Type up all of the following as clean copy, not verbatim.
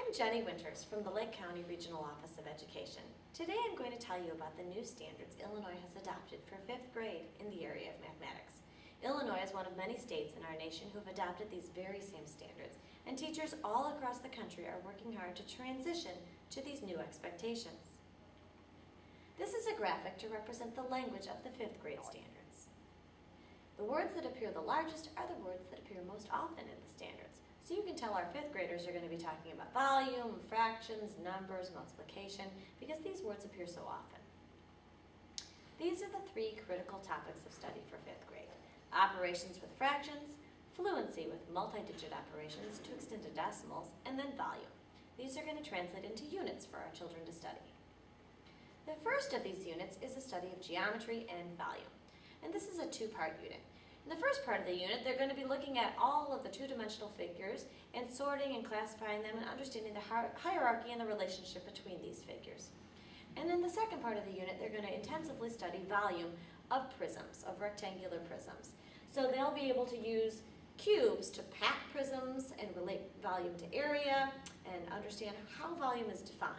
I'm Jenny Winters from the Lake County Regional Office of Education. Today I'm going to tell you about the new standards Illinois has adopted for 5th grade in the area of mathematics. Illinois is one of many states in our nation who have adopted these very same standards, and teachers all across the country are working hard to transition to these new expectations. This is a graphic to represent the language of the 5th grade standards. The words that appear the largest are the words that appear most often in the standards. So you can tell our 5th graders are going to be talking about volume, fractions, numbers, multiplication, because these words appear so often. These are the 3 critical topics of study for 5th grade. Operations with fractions, fluency with multi-digit operations to extend to decimals, and then volume. These are going to translate into units for our children to study. The first of these units is a study of geometry and volume. And this is a 2-part unit. In the first part of the unit, they're going to be looking at all of the 2-dimensional figures and sorting and classifying them and understanding the hierarchy and the relationship between these figures. And in the second part of the unit, they're going to intensively study volume of prisms, of rectangular prisms. So they'll be able to use cubes to pack prisms and relate volume to area and understand how volume is defined.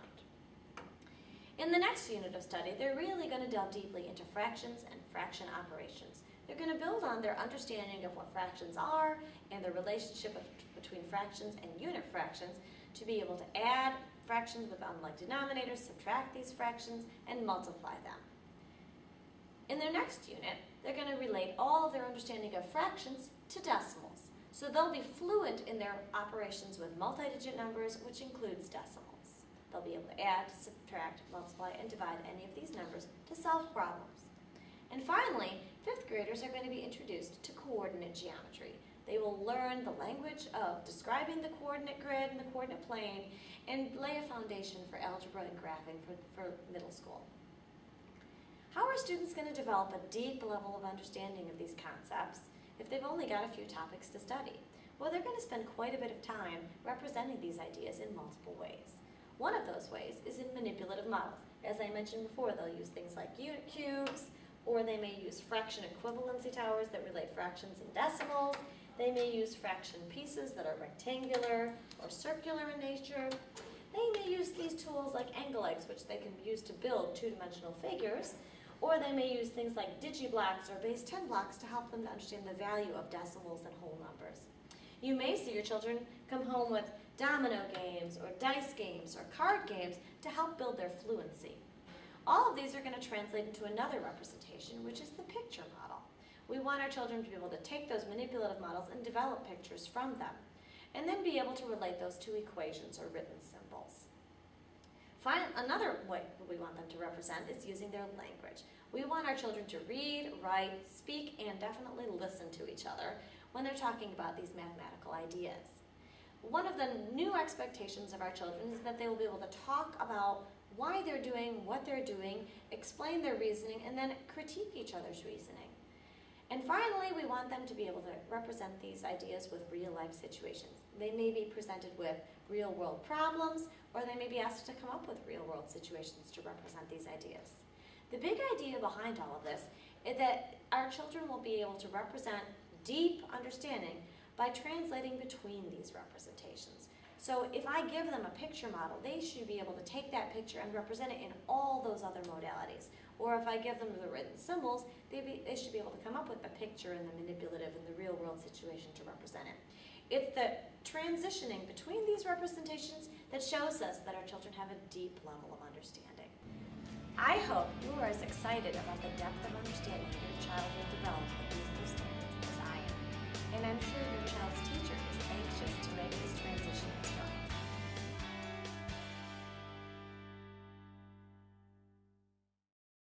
In the next unit of study, they're really going to delve deeply into fractions and fraction operations. They're going to build on their understanding of what fractions are and the relationship between fractions and unit fractions to be able to add fractions with unlike denominators, subtract these fractions, and multiply them. In their next unit, they're going to relate all of their understanding of fractions to decimals. So they'll be fluent in their operations with multi-digit numbers, which includes decimals. They'll be able to add, subtract, multiply, and divide any of these numbers to solve problems. And finally, 5th graders are going to be introduced to coordinate geometry. They will learn the language of describing the coordinate grid and the coordinate plane and lay a foundation for algebra and graphing for middle school. How are students going to develop a deep level of understanding of these concepts if they've only got a few topics to study? Well, they're going to spend quite a bit of time representing these ideas in multiple ways. One of those ways is in manipulative models. As I mentioned before, they'll use things like unit cubes, or they may use fraction equivalency towers that relate fractions and decimals. They may use fraction pieces that are rectangular or circular in nature. They may use these tools like angle eggs, which they can use to build 2-dimensional figures, or they may use things like digiblocks or base 10 blocks to help them to understand the value of decimals and whole numbers. You may see your children come home with domino games or dice games or card games to help build their fluency. All of these are going to translate into another representation, which is the picture model. We want our children to be able to take those manipulative models and develop pictures from them, and then be able to relate those to equations or written symbols. Another way we want them to represent is using their language. We want our children to read, write, speak, and definitely listen to each other when they're talking about these mathematical ideas. One of the new expectations of our children is that they will be able to talk about why they're doing what they're doing, explain their reasoning, and then critique each other's reasoning. And finally, we want them to be able to represent these ideas with real-life situations. They may be presented with real-world problems, or they may be asked to come up with real-world situations to represent these ideas. The big idea behind all of this is that our children will be able to represent deep understanding by translating between these representations. So if I give them a picture model, they should be able to take that picture and represent it in all those other modalities. Or if I give them the written symbols, they should be able to come up with the picture and the manipulative and the real world situation to represent it. It's the transitioning between these representations that shows us that our children have a deep level of understanding. I hope you are as excited about the depth of understanding